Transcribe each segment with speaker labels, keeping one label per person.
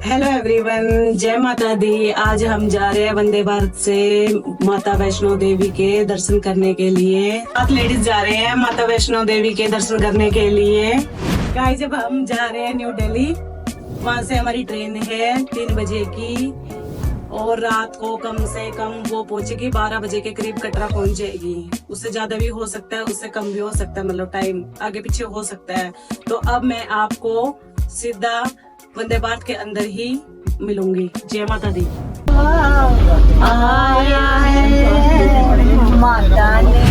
Speaker 1: Hello everyone, जय माता दी। आज हम जा रहे हैं वंदे भारत से माता वैष्णो देवी के दर्शन करने के लिए। 7 लेडीज जा रहे हैं माता वैष्णो देवी के दर्शन करने के लिए। गाइस, जब हम जा रहे हैं न्यू दिल्ली, वहाँ से हमारी ट्रेन है 3 बजे की और रात को कम से कम वो पहुंचेगी 12 बजे के करीब कटरा पहुंच जाएगी। उससे ज्यादा भी हो सकता है, उससे कम भी हो सकता है, मतलब टाइम आगे पीछे हो सकता है। तो अब मैं आपको सीधा वंदे भारत के अंदर ही मिलूंगी। जय माता दी।
Speaker 2: आया है माता ने।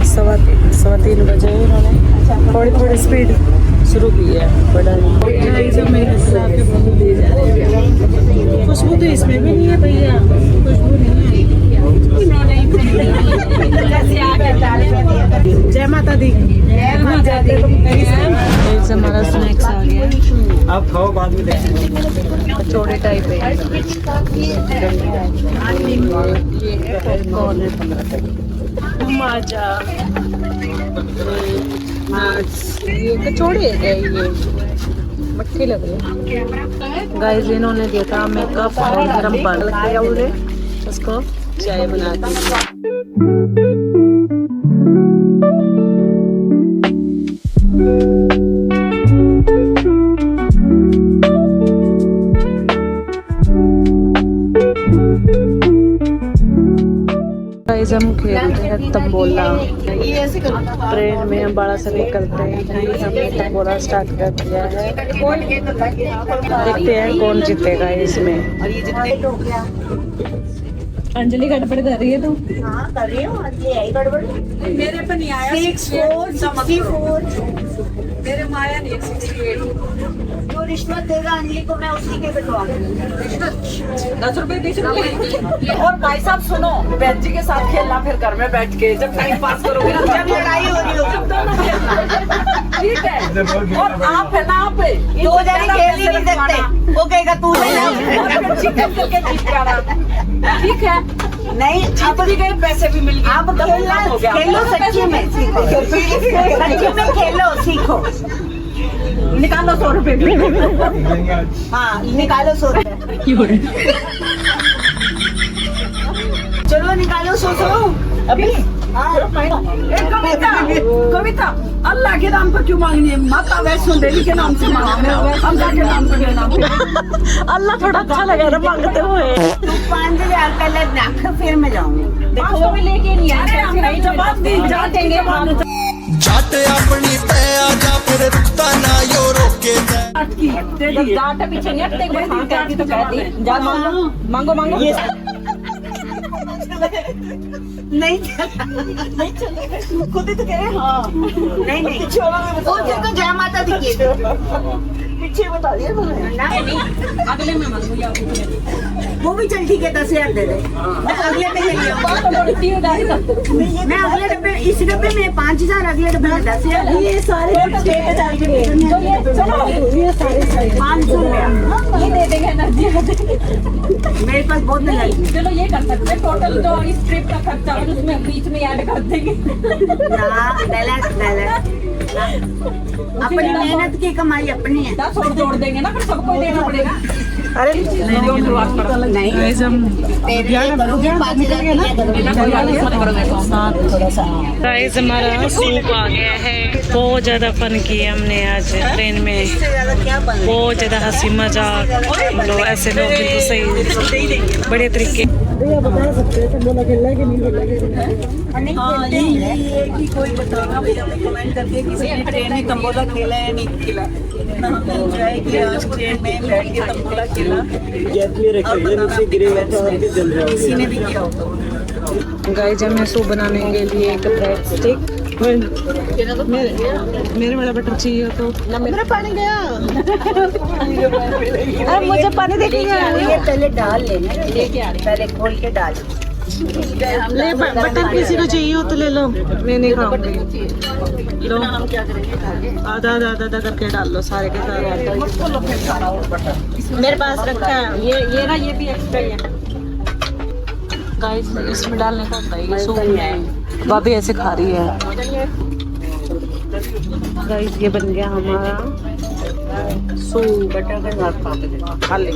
Speaker 1: सवा तीन बजे इन्होंने थोड़ी स्पीड शुरू की है। खुशबू तो इसमें भी नहीं है भैया, खुशबू नहीं है। जय माता दी। हमारा स्नैक्स आ गया,
Speaker 3: आप खाओ, बाद में देखेंगे।
Speaker 1: कचौड़ी टाइप है। माजा ये कचौड़ी है क्या? ये मट्ठी लग रही है। गाइस, इन्होंने दिया था मेकअप और गरम पानी किया, बोले उसको चाय बना दी। हम खेलते हैं तंबोला। ट्रेन में हम बड़ा सा निकलते हैं। हमने तंबोला स्टार्ट कर दिया है। देखते हैं कौन जीतेगा इसमें। अंजलि गड़बड़ कर रही है तू?
Speaker 2: हाँ कर रही हूँ, गड़बड़
Speaker 1: मेरे पे नहीं आया।
Speaker 2: 64
Speaker 1: मेरे माया नहीं 68।
Speaker 2: जो रिश्वत देगा अंजलि को मैं उसी के बिठवा दूंगी।
Speaker 1: 10 रुपए 20 रुपए।
Speaker 4: और भाई साहब सुनो, बहन जी के साथ खेलना फिर घर में बैठ के, जब टाइम पास करोगे ना, जब
Speaker 2: लड़ाई हो रही होगी
Speaker 4: जब दोनों खेलना, ठीक है। और आप है ना, आप
Speaker 2: 2 जने खेल ही नहीं सकते। वो कहेगा तू
Speaker 4: चिकन करके जीत जाना, ठीक है।
Speaker 2: नहीं,
Speaker 4: जीत भी गए, पैसे भी मिल गए।
Speaker 2: आप खेलो सच्ची में सीखो, सच्ची में खेलो सीखो।
Speaker 4: निकालो 100 रुपए भी।
Speaker 2: हाँ निकालो 100 रुपए। चलो निकालो 100
Speaker 4: अभी कविता, अल्लाह के नाम पर क्यों मांगनी है? माता वैष्णो देवी के नाम से मांगना है, अल्लाह के नाम पर लेना। अल्लाह थोड़ा अच्छा लगा ना मांगते हुए।
Speaker 2: 5000 का लग, फिर मैं जाऊंगी।
Speaker 4: देखो भी लेके नहीं आ रहे, जवाब दी जाते
Speaker 5: जट अपनी पे आजा, फिर रुकता ना यो रोके।
Speaker 4: डांट पीछे नहीं हटते, कोई हाँ कहती तो कहती। जा मांगो मांगो मांगो।
Speaker 2: नहीं चलेगा, खुद ही तो कह रहे। हाँ नहीं वो जगह जय माता दी के
Speaker 4: पीछे बता दिया अगले में
Speaker 2: वो भी चल ठीक है। 10,000 दे दे, मैं अगले पे ले लिया। मैं अगले डब्बे, इस डब्बे में 5,000, अगले डब्बे में 10,000।
Speaker 4: ये सारे
Speaker 2: 500
Speaker 4: ये दे देंगे ना।
Speaker 2: मेरे पास बहुत नहीं।
Speaker 4: चलो ये कर सकते हैं, टोटल जो इस ट्रिप का खर्चा है उसमें बीच में ऐड कर देंगे।
Speaker 2: अपनी मेहनत की कमाई अपनी है।
Speaker 4: 10 और जोड़ देंगे ना, फिर सबको देना पड़ेगा।
Speaker 2: अरे
Speaker 4: नहीं
Speaker 1: गाइस, हमारा सूप आ गया है। बहुत ज्यादा फन किया हमने आज ट्रेन में। बहुत ज्यादा हंसी मजाक, मतलब ऐसे लोग बिल्कुल सही बड़े तरीके। बता सकते हैं तंबोला खेलना है कि नहीं खेलना है?
Speaker 4: हाँ, ये कि कोई बताना भैया हमें कमेंट करके किसी ने ट्रेन में तंबोला खेला है नहीं खेला। इतना हमने एंजॉय किया आज ट्रेन में बैठ के तंबोला खेला। किसी ने भी किया होगा।
Speaker 1: गाइस, हमें सूप बनाने के लिए एक ब्रेड स्टिक, मेरे वाला बटर चाहिए तो
Speaker 2: मेरा पानी गया।
Speaker 1: अरे मुझे पानी देखिए।
Speaker 2: ये पहले डाल लेना, पहले खोल के डाल।
Speaker 1: ले बटर किसी को चाहिए हो तो ले लो, मैं नहीं खाऊंगी। लो आधा आधा आधा करके डाल लो सारे के सारे। मेरे पास रखा है ये ना, ये भी एक्स्ट्रा ही है। गाइस, इसमें डालने का होता है ये सूप में। भाभी ऐसे खा रही है। गाइस ये बन गया हमारा सूप बटर के साथ खा ले।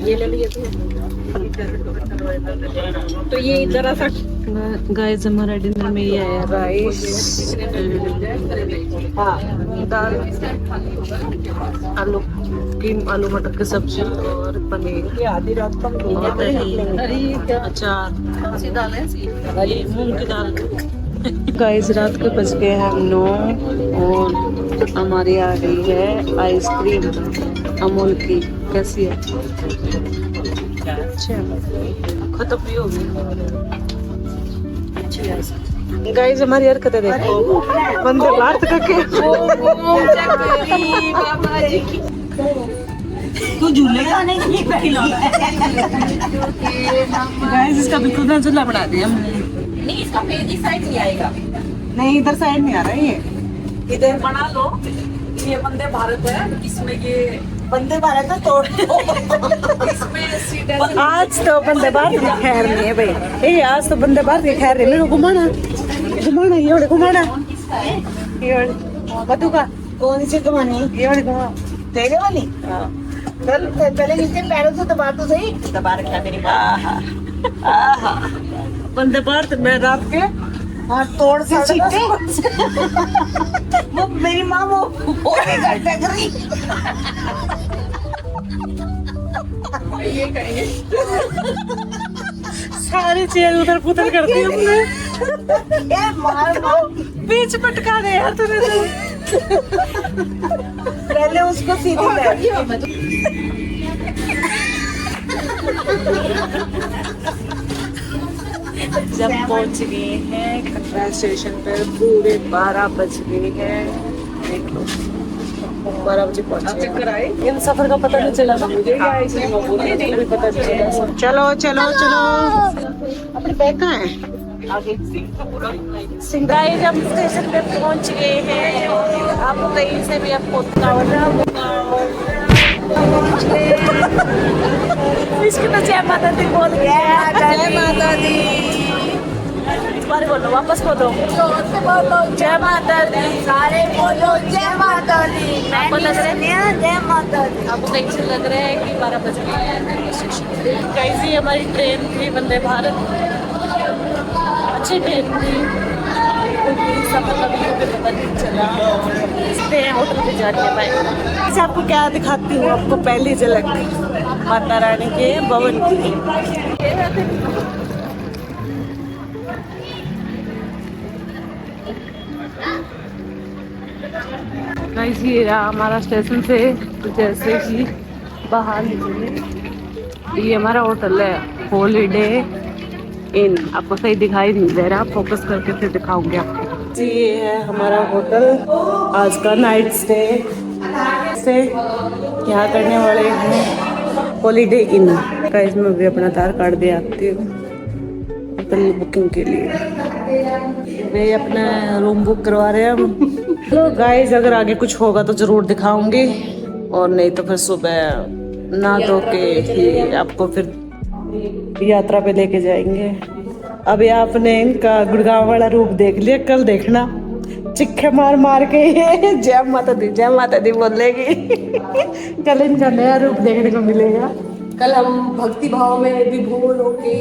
Speaker 4: ये ले लिए तो ये इधर सा
Speaker 1: गाइस हमारा डिनर में ये है राइस, हाँ दाल, आलू मटर की सब्जी और पनीर,
Speaker 4: ये आधी रात को
Speaker 1: और दही, अचार, ये मूंग की दाल। गाइस रात के बज गए हैं 9 और हमारी आ रही है आइसक्रीम अमूल की। कैसी है? अच्छा खत्म भी हो गई। गाइस हमारी हरकतें देखो, वंदे भारत का के
Speaker 2: तू झूलेगा नहीं
Speaker 1: गाइस इसका बिल्कुल ना झूला बना दिया हमने।
Speaker 4: नहीं, इसका पेज इस साइड नहीं आएगा,
Speaker 1: नहीं इधर साइड नहीं आ रहा है ये।
Speaker 4: इधर बना लो। ये वंदे भारत है, इसमें ये
Speaker 2: बंदे भारत तो तोड़
Speaker 4: इसमें सीधे
Speaker 1: आज तो बंदे भारत की खैर नहीं है भाई, ए आज तो बंदे भारत की खैर नहीं। मेरे को घुमाना घुमाना ये वाले घुमाना ये वाले बतू का
Speaker 2: कौन सी कमानी
Speaker 1: ये वाले घुमा।
Speaker 2: तेरे वाली चल पहले नीचे पैरों से दबा तो सही, दबा रखा मेरी माँ।
Speaker 1: बंदे भारत में रात के
Speaker 2: हाँ तोड़ से चीटे वो मेरी माँ वो नहीं करता करी
Speaker 1: सारी चीज उधर पुधर करती हमने,
Speaker 2: ये मार मार
Speaker 1: बीच पटका दे यार तूने तो।
Speaker 2: पहले उसको सीधी कर
Speaker 1: जब पहुंच गए हैं कटरा स्टेशन पर पूरे 12 बज गए हैं। देख लो 12 बजे पहुंचे। इन सफर का पता नहीं चला था मुझे, अभी पता नहीं चला। चलो चलो चलो अपने बैग कहाँ है? सिंगाई जब स्टेशन पे पहुंच गए हैं, आप कहीं से भी आपको इसकी तो जय माता दी बोल गया। जय माता दी तुम्हारे बोलो, वापस बोलो जय माता दी।
Speaker 2: सारे बोलो जय माता दी।
Speaker 1: आपको लग रहा है
Speaker 2: जय माता दी।
Speaker 1: आपको कहीं से लग रहा है कि 12 बज गए हैं स्टेशन। कैसी हमारी ट्रेन थी वंदे भारत, अच्छी ट्रेन थी, सफर का भी मुझे पता नहीं चला। इसलिए होटल पे जाके भाई आपको क्या दिखाती हूँ, आपको पहली झलक माता रानी के भवन की। गाइस ये रहा हमारा स्टेशन से जैसे कि बाहर निकले। ये हमारा होटल है हॉलीडे इन, आपको सही दिखाई नहीं दे रहा, फोकस करके फिर दिखाऊंगी आपको। ये है हमारा होटल, आज का नाइट स्टे यहाँ करने वाले हैं हॉलीडे इन का। इसमें भी अपना आधार कार्ड दे आती हूँ होटल बुकिंग के लिए। वे अपना रूम बुक करवा रहे हैं हम। तो गाइस अगर आगे कुछ होगा तो जरूर दिखाऊंगी, और नहीं तो फिर सुबह ना धो के ही आपको फिर यात्रा पे लेके जाएंगे। अभी आपने इनका गुड़गांव वाला रूप देख लिया, कल देखना चिक्के मार मार के जय माता दी बोलेगी। कल इनका नया रूप देखने को मिलेगा।
Speaker 3: कल हम भक्ति भाव में विभोर होके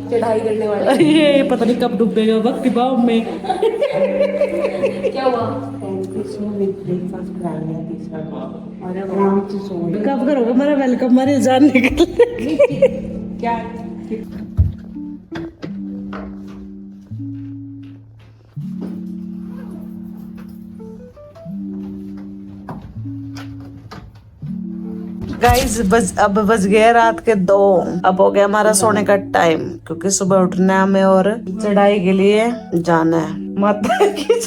Speaker 3: चढ़ाई करने वाले हैं।
Speaker 1: ये पता नहीं कब डूबेगा भक्ति भाव में।
Speaker 3: क्या हुआ?
Speaker 1: कब करोगे मेरा वेलकम, मेरी जान निकल
Speaker 3: क्या?
Speaker 1: गाइस अब बज गया रात के 2। अब हो गया हमारा सोने का टाइम, क्योंकि सुबह उठना है हमें और चढ़ाई के लिए जाना है माता की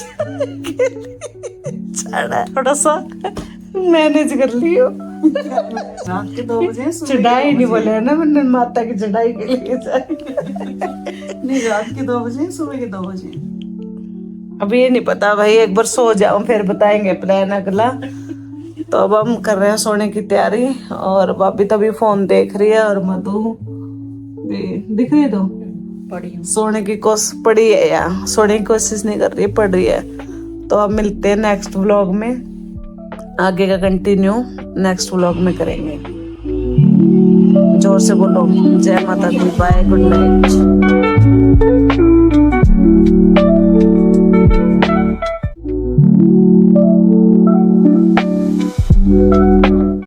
Speaker 1: चढ़ाई। थोड़ा सा मैनेज कर लियो।
Speaker 2: रात के 2 बजे
Speaker 1: चढ़ाई नहीं बोले है ना, मैंने माता की चढ़ाई के लिए जाएंगे।
Speaker 2: नहीं, रात के 2 बजे सुबह के 2 बजे।
Speaker 1: अब ये नहीं पता भाई, एक बार सो जाओ फिर बताएंगे प्लान अगला। तो अब हम कर रहे हैं सोने की तैयारी, और भाभी तभी फोन देख रही है, और मधु भी दिख रही है। तो सोने की कोशिश पड़ी है यार, सोने की कोशिश नहीं कर रही, पड़ रही है। तो अब मिलते हैं नेक्स्ट व्लॉग में, आगे का कंटिन्यू नेक्स्ट व्लॉग में करेंगे। जोर से बोलो जय माता दी, बाय, गुड नाइट।